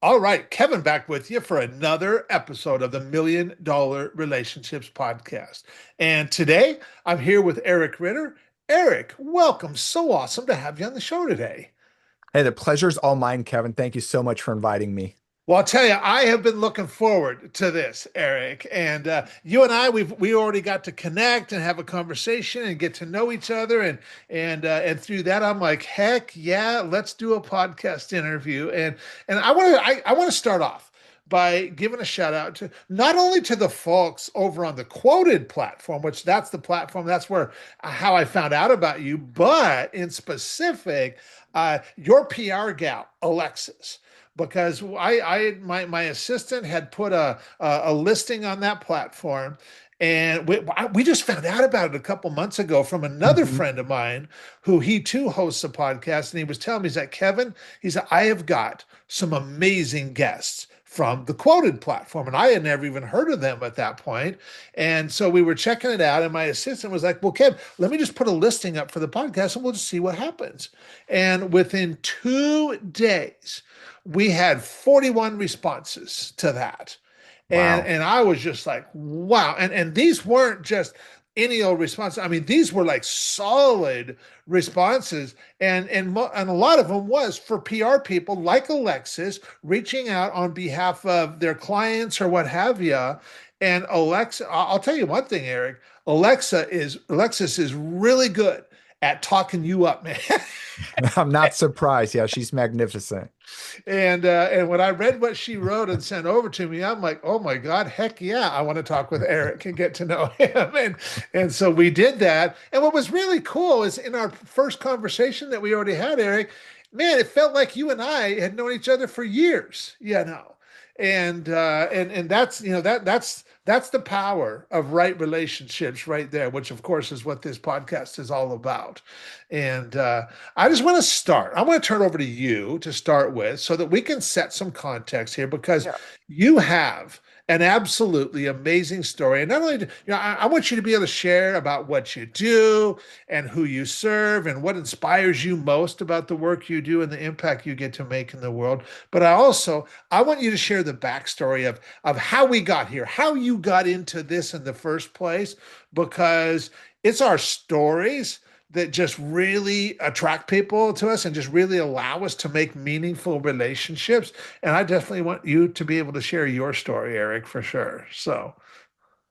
All right, Kevin back with you for another episode of the $1 Million Relationships Podcast. And today I'm here with Eric Ritter. Eric, welcome. So awesome to have you on the show today. Hey, the pleasure's all mine, Kevin. Thank you so much for inviting me. Well, I'll tell you, I have been looking forward to this, Eric. And you and I, we already got to connect and have a conversation and get to know each other. And through that, I'm like, heck yeah, let's do a podcast interview. And I want to start off by giving a shout out to not only to the folks over on the Quoted platform, which that's the platform, that's where how I found out about you, but in specific, your PR gal, Alexis, because my assistant had put a listing on that platform, and we just found out about it a couple months ago from another Mhm. friend of mine who he too hosts a podcast, and he was telling me, he's like, Kevin, he said, I have got some amazing guests from the Quoted platform, and I had never even heard of them at that point. And so we were checking it out, and my assistant was like, well, Kev, let me just put a listing up for the podcast and we'll just see what happens. And within 2 days we had 41 responses to that. And Wow. and I was just like, wow. And these weren't just any old responses. I mean, these were like solid responses. And a lot of them was for PR people like Alexis reaching out on behalf of their clients or what have you. And Alexa, I'll tell you one thing, Eric. Alexis is really good at talking you up, man. I'm not surprised. Yeah, she's magnificent. And when I read what she wrote and sent over to me, I'm like, oh my God, heck yeah, I want to talk with Eric and get to know him. And so we did that. And what was really cool is in our first conversation that we already had, Eric, man, it felt like you and I had known each other for years, you know. And that's that's the power of right relationships right there, which of course is what this podcast is all about. And I just want to start. I want to turn over to you to start with so that we can set some context here because Yeah. you have an absolutely amazing story. And not only, I want you to be able to share about what you do and who you serve and what inspires you most about the work you do and the impact you get to make in the world. But I want you to share the backstory of how we got here, how you got into this in the first place, because it's our stories that just really attract people to us and just really allow us to make meaningful relationships. And I definitely want you to be able to share your story, Eric, for sure. So,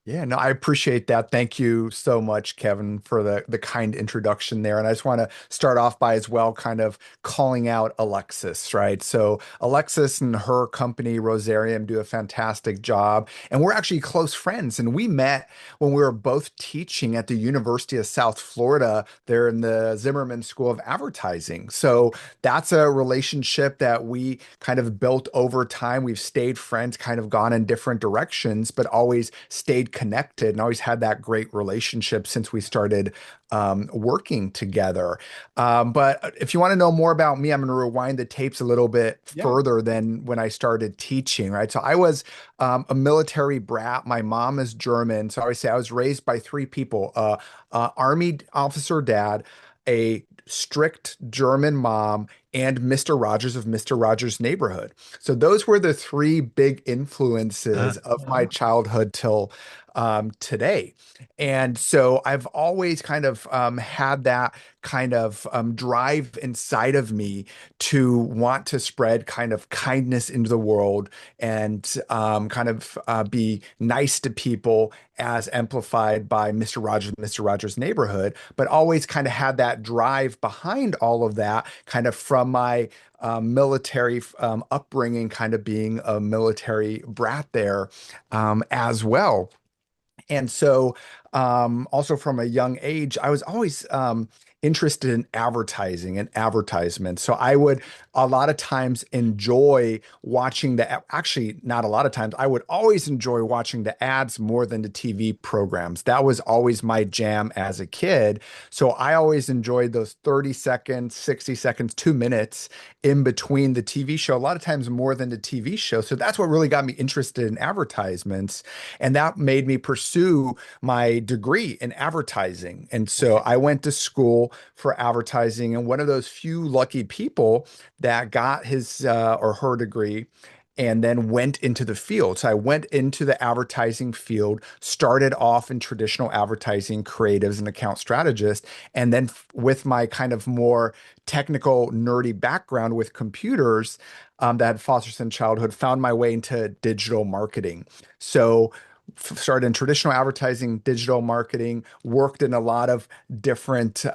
Yeah, no, I appreciate that. Thank you so much, Kevin, for the kind introduction there. And I just want to start off by as well kind of calling out Alexis, right? So Alexis and her company, Rosarium, do a fantastic job. And we're actually close friends. And we met when we were both teaching at the University of South Florida there in the Zimmerman School of Advertising. So that's a relationship that we kind of built over time. We've stayed friends, kind of gone in different directions, but always stayed connected and always had that great relationship since we started working together. But if you want to know more about me, I'm going to rewind the tapes a little bit yeah. further than when I started teaching, right? So I was a military brat. My mom is German. So I always say I was raised by three people, Army officer dad, a strict German mom, and Mr. Rogers of Mr. Rogers' Neighborhood. So those were the three big influences of my childhood till today. And so I've always kind of had that kind of drive inside of me to want to spread kind of kindness into the world and kind of be nice to people as amplified by Mr. Rogers' Neighborhood, but always kind of had that drive behind all of that kind of from my military upbringing, kind of being a military brat there as well. And so, also from a young age, I was always interested in advertising and advertisements. So I would a lot of times enjoy watching actually, not a lot of times, I would always enjoy watching the ads more than the TV programs. That was always my jam as a kid. So I always enjoyed those 30 seconds, 60 seconds, 2 minutes in between the TV show, a lot of times more than the TV show. So that's what really got me interested in advertisements. And that made me pursue my degree in advertising. And so I went to school for advertising, and one of those few lucky people that got his or her degree. and then went into the field. So I went into the advertising field, started off in traditional advertising, creatives and account strategist, and then with my kind of more technical, nerdy background with computers that had fostered since childhood, found my way into digital marketing. So started in traditional advertising, digital marketing, worked in a lot of different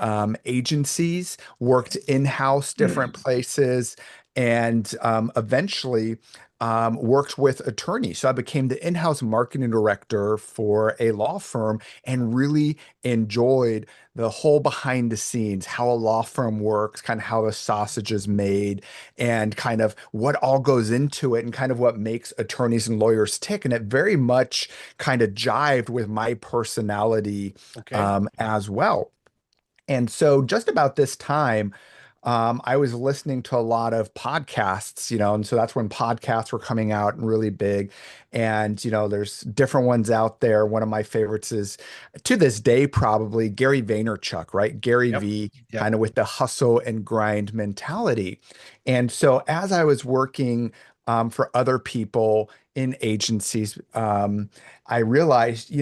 agencies, worked in-house different places, and eventually worked with attorneys. So I became the in-house marketing director for a law firm and really enjoyed the whole behind the scenes, how a law firm works, kind of how the sausage is made, and kind of what all goes into it, and kind of what makes attorneys and lawyers tick. And it very much kind of jived with my personality Okay. as well. And so just about this time, I was listening to a lot of podcasts, and so that's when podcasts were coming out and really big. And, there's different ones out there. One of my favorites is to this day, probably Gary Vaynerchuk, right? Gary Yep. V, Yep. kind of with the hustle and grind mentality. And so as I was working for other people in agencies, I realized,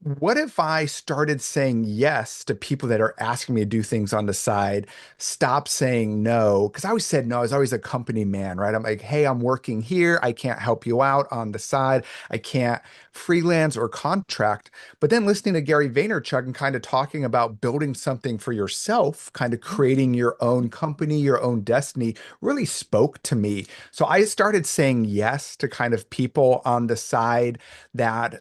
what if I started saying yes to people that are asking me to do things on the side, stop saying no? Because I always said no. I was always a company man, right? I'm like, hey, I'm working here. I can't help you out on the side. I can't freelance or contract. But then listening to Gary Vaynerchuk and kind of talking about building something for yourself, kind of creating your own company, your own destiny, really spoke to me. So I started saying yes to kind of people on the side that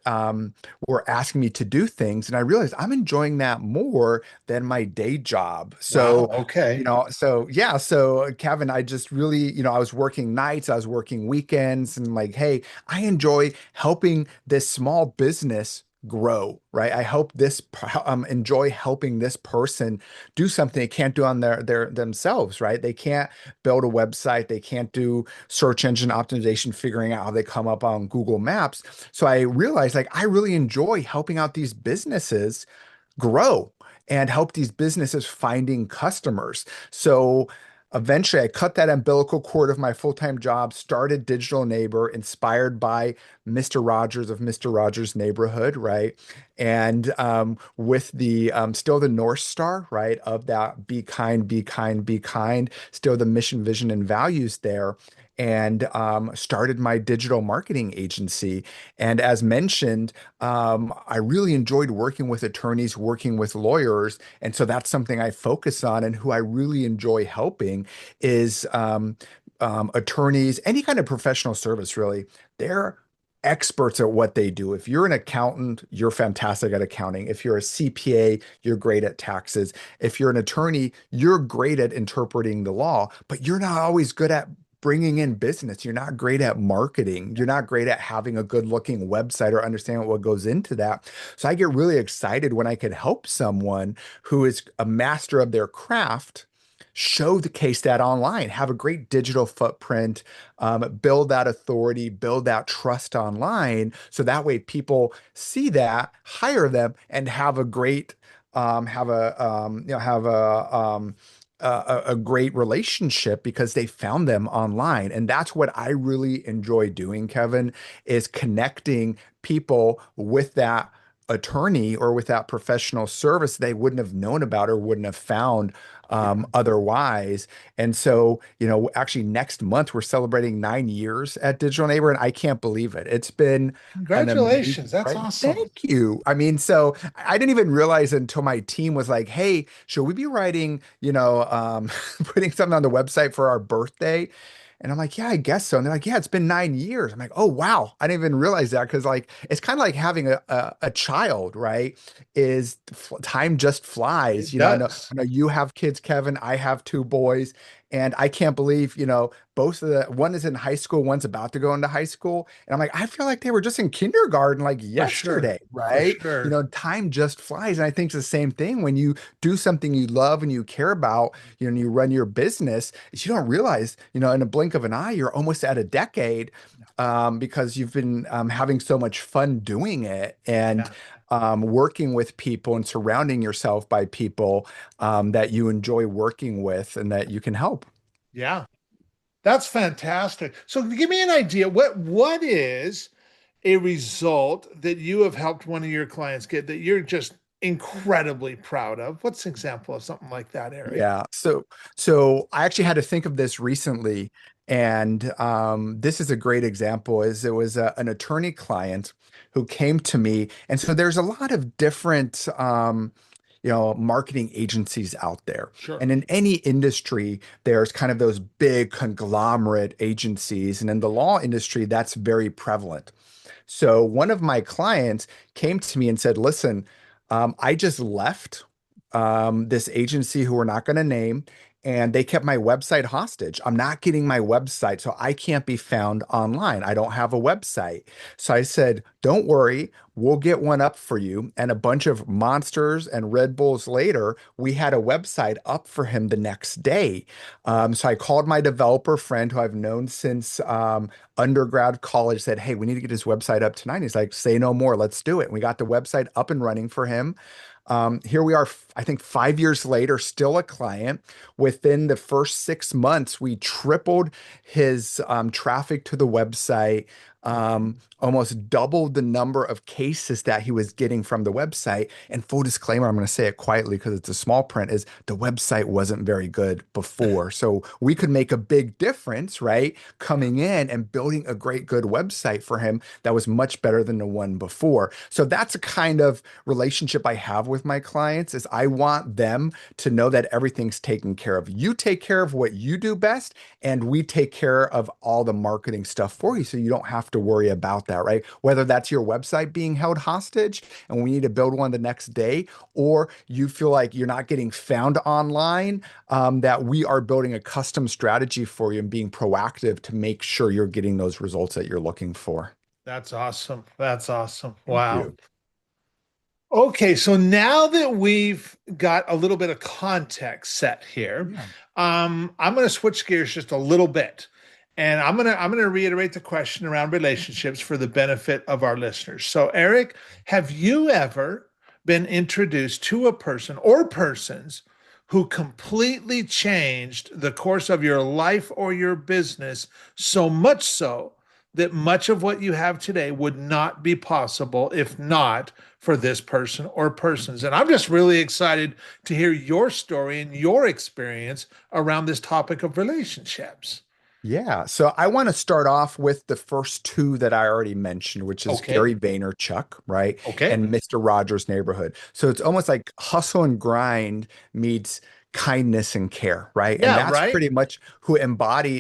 were asking me to do things. And I realized I'm enjoying that more than my day job. Wow. So, Okay. so yeah, so Kevin, I just really, I was working nights, I was working weekends, and like, hey, I enjoy helping this small business grow, right? I hope enjoy helping this person do something they can't do on their themselves, right? They can't build a website, they can't do search engine optimization, figuring out how they come up on Google Maps. So I realized like I really enjoy helping out these businesses grow and help these businesses finding customers. So eventually I cut that umbilical cord of my full-time job, started Digital Neighbor, inspired by Mr. Rogers of Mr. Rogers Neighborhood, right? And with the still the North Star, right, of that be kind, be kind, be kind, still the mission, vision, and values there. And started my digital marketing agency. And as mentioned, I really enjoyed working with attorneys, working with lawyers. And so that's something I focus on. And who I really enjoy helping is attorneys, any kind of professional service, really. They're experts at what they do. If you're an accountant, you're fantastic at accounting. If you're a CPA, you're great at taxes. If you're an attorney, you're great at interpreting the law, but you're not always good at bringing in business. You're not great at marketing. You're not great at having a good looking website or understanding what goes into that. So I get really excited when I can help someone who is a master of their craft show the case that online, have a great digital footprint, build that authority, build that trust online. So that way people see that, hire them, and have a great, have a, have a great relationship because they found them online. And that's what I really enjoy doing, Kevin, is connecting people with that attorney or with that professional service they wouldn't have known about or wouldn't have found Yeah. otherwise. And so, actually next month we're celebrating 9 years at Digital Neighbor, and I can't believe it. It's been an Congratulations. amazing That's ride. awesome. Thank you. I mean, so I didn't even realize until my team was like, "Hey, should we be writing, putting something on the website for our birthday?" And I'm like, yeah, I guess so. And they're like, yeah, it's been 9 years. I'm like, oh, wow. I didn't even realize that because like it's kind of like having a child, right? Time just flies. It does. I know you have kids, Kevin. I have two boys. And I can't believe, both of the one is in high school, one's about to go into high school. And I'm like, I feel like they were just in kindergarten like For sure. yesterday, For right? sure. Time just flies. And I think it's the same thing when you do something you love and you care about, and you run your business, is you don't realize, in a blink of an eye, you're almost at a decade because you've been having so much fun doing it and Yeah. working with people and surrounding yourself by people that you enjoy working with and that you can help. Yeah. That's fantastic. So give me an idea. What is a result that you have helped one of your clients get that you're just incredibly proud of? What's an example of something like that, Eric? Yeah. So I actually had to think of this recently, and this is a great example. Is it was an attorney client who came to me, and so there's a lot of different marketing agencies out there. Sure. And in any industry, there's kind of those big conglomerate agencies, and in the law industry, that's very prevalent. So one of my clients came to me and said, "Listen, I just left this agency who we're not going to name, and they kept my website hostage. I'm not getting my website, so I can't be found online. I don't have a website." So I said, "Don't worry, we'll get one up for you." And a bunch of Monsters and Red Bulls later, we had a website up for him the next day. So I called my developer friend who I've known since undergrad college, said, "Hey, we need to get his website up tonight." He's like, "Say no more, let's do it." And we got the website up and running for him. Here we are, I think 5 years later, still a client. Within the first 6 months, we tripled his traffic to the website, almost doubled the number of cases that he was getting from the website. And full disclaimer, I'm going to say it quietly because it's a small print, is the website wasn't very good before. So we could make a big difference, right? Coming in and building a great, good website for him that was much better than the one before. So that's a kind of relationship I have with my clients is I want them to know that everything's taken care of. You take care of what you do best, and we take care of all the marketing stuff for you. So you don't have to worry about that, right? Whether that's your website being held hostage and we need to build one the next day, or you feel like you're not getting found online, that we are building a custom strategy for you and being proactive to make sure you're getting those results that you're looking for. That's awesome. That's awesome. Thank Wow. you. Okay, so now that we've got a little bit of context set here, Yeah. I'm going to switch gears just a little bit, and I'm going to reiterate the question around relationships for the benefit of our listeners. So, Eric, have you ever been introduced to a person or persons who completely changed the course of your life or your business, so much so that much of what you have today would not be possible if not for this person or persons? And I'm just really excited to hear your story and your experience around this topic of relationships. Yeah, so I want to start off with the first two that I already mentioned, which is Okay. Gary Vaynerchuk, right? Okay. And Mr. Rogers' Neighborhood. So it's almost like hustle and grind meets kindness and care, right? And Yeah, that's right. pretty much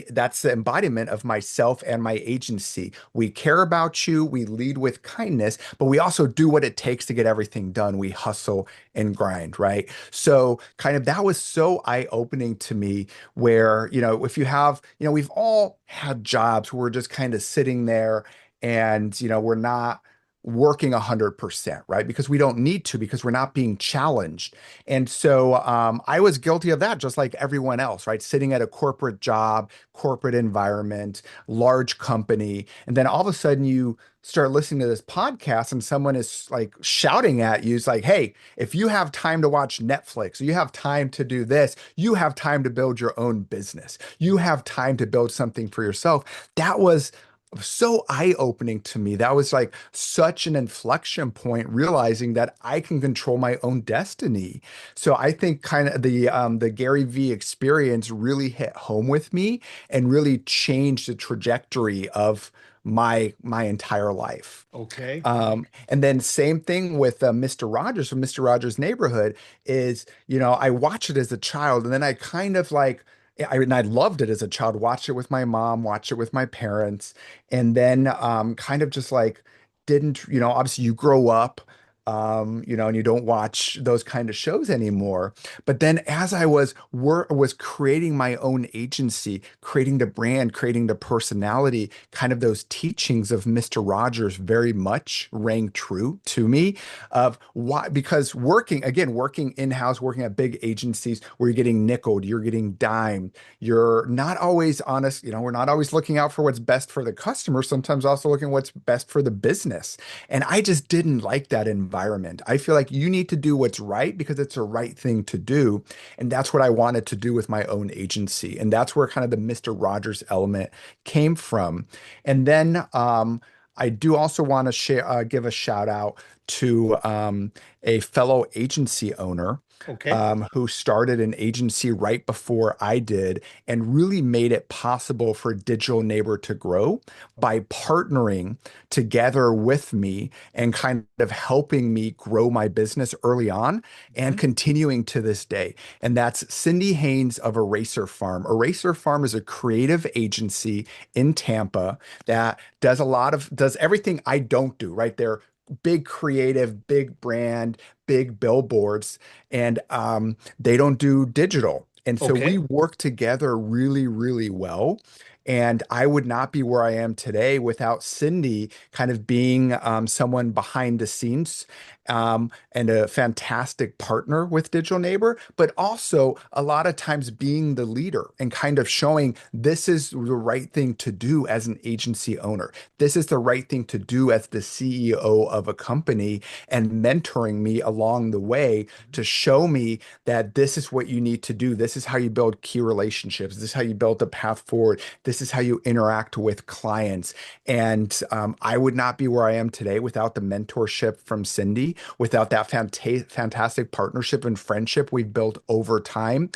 that's the embodiment of myself and my agency. We care about you, we lead with kindness, but we also do what it takes to get everything done. We hustle and grind, right? So kind of that was so eye-opening to me where, if you have, we've all had jobs where we're just kind of sitting there and, we're not working 100%, right? Because we don't need to, because we're not being challenged. And so I was guilty of that, just like everyone else, right? Sitting at a corporate job, corporate environment, large company. And then all of a sudden you start listening to this podcast and someone is like shouting at you. It's like, "Hey, if you have time to watch Netflix, or you have time to do this, you have time to build your own business. You have time to build something for yourself." That was so eye-opening to me. That was like such an inflection point, realizing that I can control my own destiny. So I think kind of the Gary V experience really hit home with me and really changed the trajectory of my entire life. Okay. And then same thing with Mr. Rogers from Mr. Rogers' Neighborhood is, I watched it as a child, and then I kind of like, and I loved it as a child, watched it with my mom, watched it with my parents, and then kind of just like didn't, obviously you grow up, and you don't watch those kind of shows anymore. But then as I was creating my own agency, creating the brand, creating the personality, kind of those teachings of Mr. Rogers very much rang true to me of why, because working in-house, working at big agencies where you're getting nickeled, you're getting dimed, you're not always honest, we're not always looking out for what's best for the customer, sometimes also looking what's best for the business. And I just didn't like that environment. environment. I feel like you need to do what's right because it's the right thing to do. And that's what I wanted to do with my own agency. And that's where kind of the Mr. Rogers element came from. And then I do also want to give a shout out to a fellow agency owner Okay. who started an agency right before I did and really made it possible for Digital Neighbor to grow by partnering together with me and kind of helping me grow my business early on and Mhm. continuing to this day. And that's Cindy Haynes of Eraser Farm. Eraser Farm is a creative agency in Tampa that does everything I don't do, right? They're big creative, big brand, big billboards, and they don't do digital. And so we Okay. work together really, really well. And I would not be where I am today without Cindy kind of being someone behind the scenes and a fantastic partner with Digital Neighbor, but also a lot of times being the leader and kind of showing this is the right thing to do as an agency owner. This is the right thing to do as the CEO of a company and mentoring me along the way to show me that this is what you need to do. This is how you build key relationships. This is how you build the path forward. This is how you interact with clients. And I would not be where I am today without the mentorship from Cindy, without that fantastic partnership and friendship we've built over time.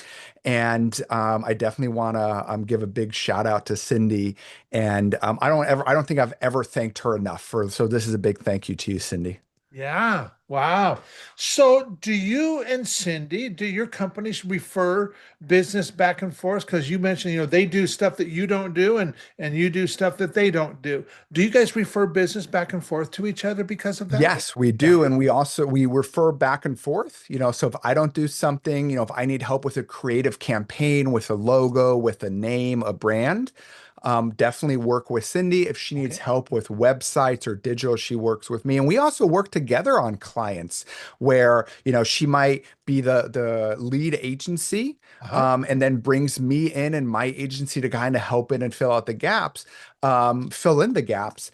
And I definitely want to give a big shout out to Cindy. And I don't think I've ever thanked her enough so this is a big thank you to you, Cindy. Yeah. Wow. So, do you and Cindy, do your companies refer business back and forth? Because you mentioned, they do stuff that you don't do, and you do stuff that they don't do. Do you guys refer business back and forth to each other because of that? Yes, we Yeah. do. And we refer back and forth, so if I don't do something, if I need help with a creative campaign, with a logo, with a name, a brand, definitely work with Cindy. If she needs Okay. help with websites or digital, she works with me. And we also work together on clients where, she might be the lead agency, Uh-huh. and then brings me in and my agency to kind of help in and fill in the gaps.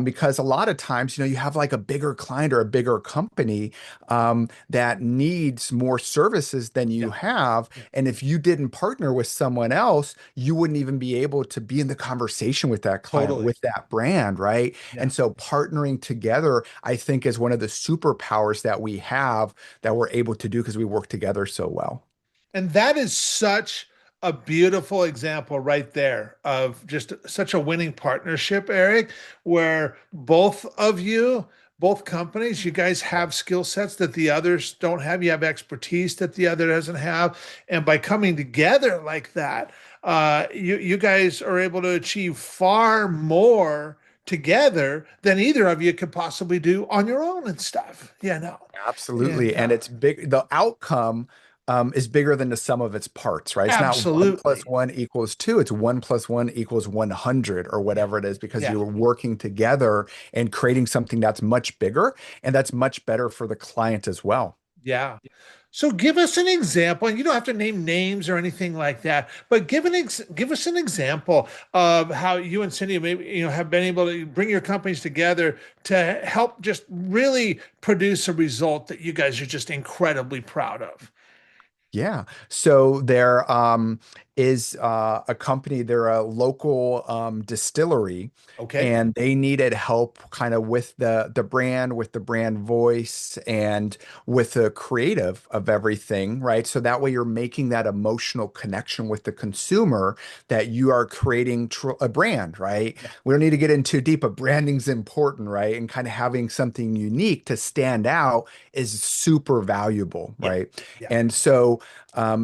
Because a lot of times, you have like a bigger client or a bigger company that needs more services than you Yeah. have. Yeah. And if you didn't partner with someone else, you wouldn't even be able to be in the conversation with that client, Totally. with that brand, right? Yeah. And so partnering together, I think, is one of the superpowers that we have that we're able to do because we work together so well. And that is such a beautiful example right there of just such a winning partnership, Eric, where both companies, you guys have skill sets that the others don't have. You have expertise that the other doesn't have. And by coming together like that, you guys are able to achieve far more together than either of you could possibly do on your own and stuff. Yeah, no. Absolutely. And And it's big. The outcome is bigger than the sum of its parts, right? It's not one plus absolutely. one equals two. It's one plus one equals 100 or Yeah. whatever it is because Yeah. you're working together and creating something that's much bigger and that's much better for the client as well. Yeah. So give us an example, and you don't have to name names or anything like that, but give us an example of how you and Cindy maybe have been able to bring your companies together to help just really produce a result that you guys are just incredibly proud of. Yeah. So there is a company, they're a local distillery, Okay. and they needed help kind of with with the brand voice and with the creative of everything, right? So that way you're making that emotional connection with the consumer that you are creating a brand, right? Yeah. We don't need to get in too deep, but branding's important, right? And kind of having something unique to stand out is super valuable, Yeah. right? Yeah. And so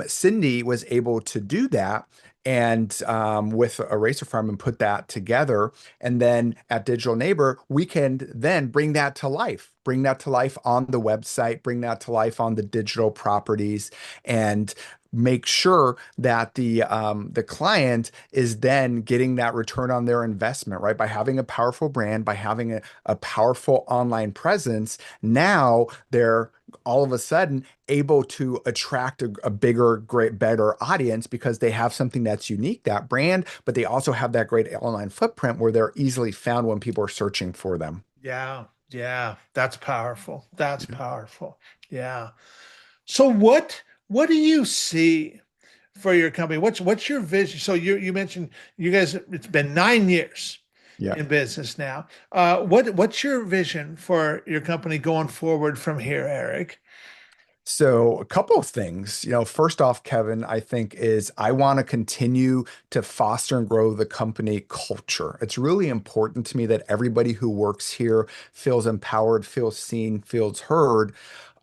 Cindy was able to do that and with a racer farm and put that together. And then at Digital Neighbor, we can then bring that to life on the website, bring that to life on the digital properties, and make sure that the client is then getting that return on their investment, right? By having a powerful brand, by having a powerful online presence, now they're all of a sudden able to attract a bigger, great, better audience because they have something that's unique, that brand, but they also have that great online footprint where they're easily found when people are searching for them. Yeah. Yeah, that's powerful. That's Yeah. powerful. Yeah. So what do you see for your company? What's your vision? So you mentioned you guys, it's been 9 years Yeah. in business now. What's your vision for your company going forward from here, Eric? So, a couple of things. First off, Kevin, I think is I want to continue to foster and grow the company culture. It's really important to me that everybody who works here feels empowered, feels seen, feels heard.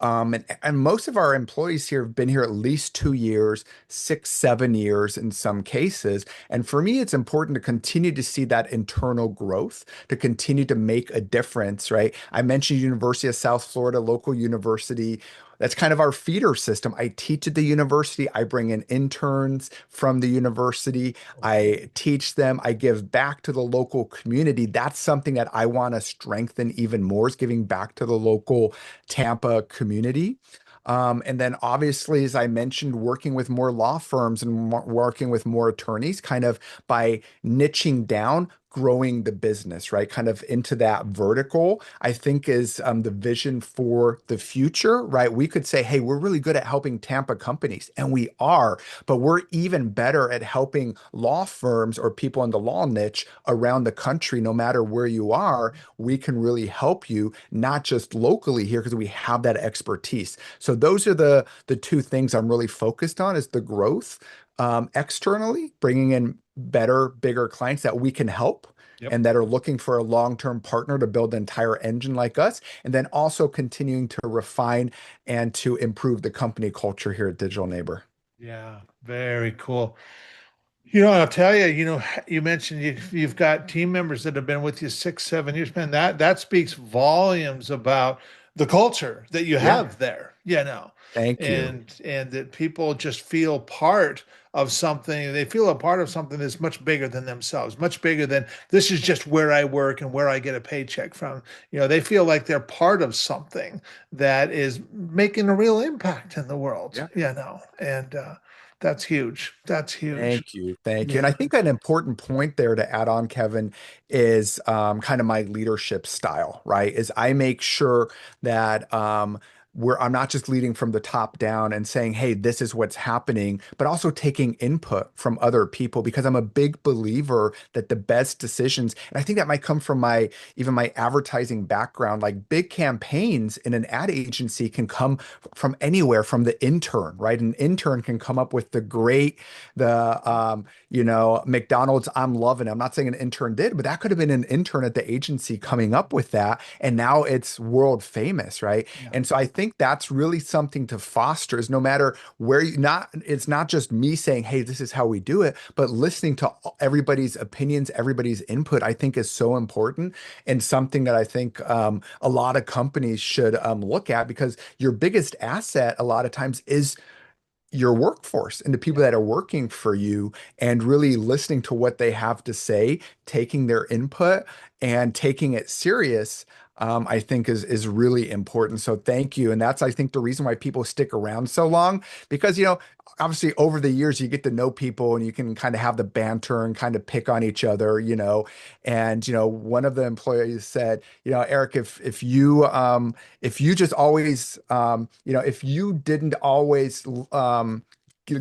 And most of our employees here have been here at least 2 years, 6, 7 years in some cases. And for me, it's important to continue to see that internal growth, to continue to make a difference, right? I mentioned University of South Florida, local university. That's kind of our feeder system. I teach at the university. I bring in interns from the university. I teach them. I give back to the local community. That's something that I want to strengthen even more is giving back to the local Tampa community. And then obviously, as I mentioned, working with more law firms and working with more attorneys, kind of by niching down, growing the business, right? Kind of into that vertical, I think is the vision for the future, right? We could say, hey, we're really good at helping Tampa companies, and we are, but we're even better at helping law firms or people in the law niche around the country, no matter where you are. We can really help you, not just locally here, because we have that expertise. So those are the two things I'm really focused on is the growth externally, bringing in better, bigger clients that we can help Yep. and that are looking for a long-term partner to build an entire engine like us, and then also continuing to refine and to improve the company culture here at Digital Neighbor. Yeah, very cool. I'll tell you, you mentioned you've got team members that have been with you 6, 7 years, man. That speaks volumes about the culture that you Yeah, have there, thank you. and that people just feel part of something. They feel a part of something that's much bigger than themselves, much bigger than this is just where I work and where I get a paycheck from. They feel like they're part of something that is making a real impact in the world, Yeah. and that's huge. That's huge. Thank you. Thank you. And I Yeah. think an important point there to add on, Kevin, is kind of my leadership style, right? Is I make sure that I'm not just leading from the top down and saying, hey, this is what's happening, but also taking input from other people because I'm a big believer that the best decisions, and I think that might come from even my advertising background, like big campaigns in an ad agency can come from anywhere from the intern, right? An intern can come up with the McDonald's I'm loving. I'm not saying an intern did, but that could have been an intern at the agency coming up with that. And now it's world famous, right? Yeah. And so I think that's really something to foster is no matter where it's not just me saying, hey, this is how we do it, but listening to everybody's opinions, everybody's input, I think is so important and something that I think a lot of companies should look at because your biggest asset a lot of times is your workforce and the people Yeah. that are working for you and really listening to what they have to say, taking their input and taking it serious, I think is really important. So thank you. And that's, I think, the reason why people stick around so long because, obviously over the years you get to know people and you can kind of have the banter and kind of pick on each other, and, one of the employees said, Eric, if you just always, if you didn't always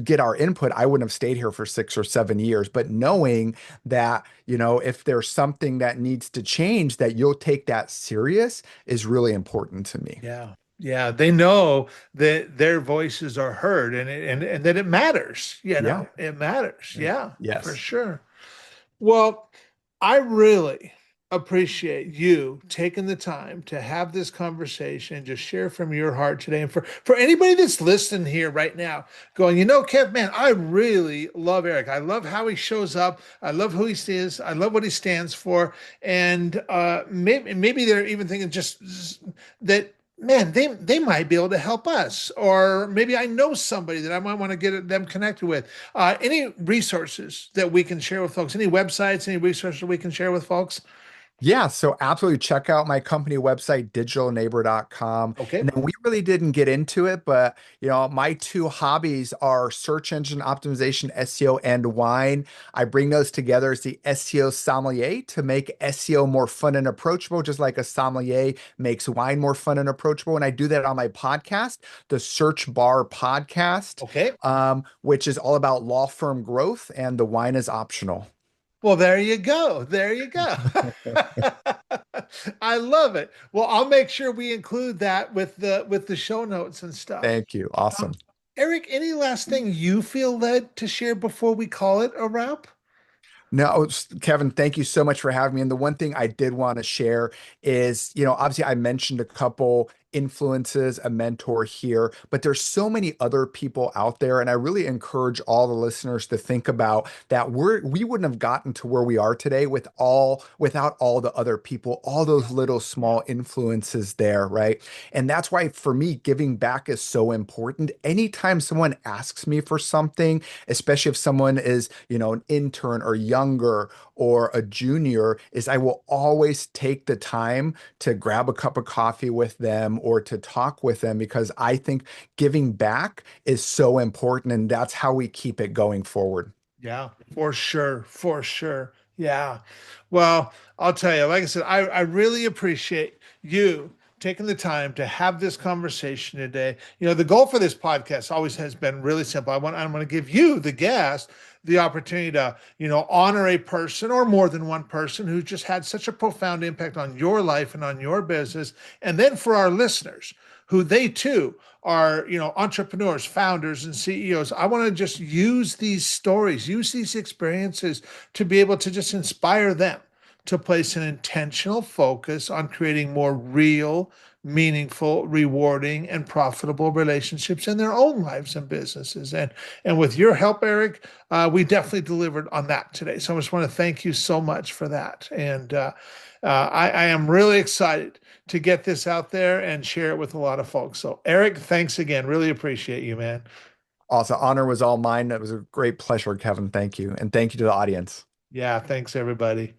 get our input, I wouldn't have stayed here for 6 or 7 years. But knowing that, if there's something that needs to change, that you'll take that serious is really important to me. Yeah. Yeah. They know that their voices are heard and that it matters. Yeah. It matters. Yeah. Yeah, for Yes. sure. Well, I really appreciate you taking the time to have this conversation, just share from your heart today. And for anybody that's listening here right now, going, Kev, man, I really love Eric. I love how he shows up. I love who he is. I love what he stands for. And maybe they're even thinking just that. Man, they might be able to help us, or maybe I know somebody that I might want to get them connected with. Any resources that we can share with folks? Any websites? Any resources we can share with folks? Yeah, so absolutely check out my company website, digitalneighbor.com. Okay. And then we really didn't get into it, but my two hobbies are search engine optimization, SEO, and wine. I bring those together as the SEO sommelier to make SEO more fun and approachable, just like a sommelier makes wine more fun and approachable. And I do that on my podcast, the Search Bar Podcast, Okay. which is all about law firm growth, and the wine is optional. Well, there you go. There you go. I love it. Well, I'll make sure we include that with the show notes and stuff. Thank you. Um, Awesome. Eric, any last thing you feel led to share before we call it a wrap? No, Kevin, thank you so much for having me. And the one thing I did want to share is, obviously I mentioned a couple influences, a mentor here, but there's so many other people out there. And I really encourage all the listeners to think about that we wouldn't have gotten to where we are today without all the other people, all Yeah. those little Yeah. small influences there, right? And that's why for me, giving back is so important. Anytime someone asks me for something, especially if someone is, an intern or younger or a junior, is I will always take the time to grab a cup of coffee with them or to talk with them because I think giving back is so important and that's how we keep it going forward. Yeah, for sure. For sure. Yeah. Well, I'll tell you, like I said, I really appreciate you taking the time to have this conversation today. The goal for this podcast always has been really simple. I'm going to give you, the guest, the opportunity to, honor a person or more than one person who just had such a profound impact on your life and on your business. And then for our listeners, who they too are, entrepreneurs, founders, and CEOs. I want to just use these stories, use these experiences to be able to just inspire them to place an intentional focus on creating more real, meaningful, rewarding, and profitable relationships in their own lives and businesses. And with your help, Eric, we definitely delivered on that today. So I just want to thank you so much for that. And I am really excited to get this out there and share it with a lot of folks. So, Eric, thanks again. Really appreciate you, man. Also, honor was all mine. It was a great pleasure, Kevin. Thank you. And thank you to the audience. Yeah, thanks, everybody.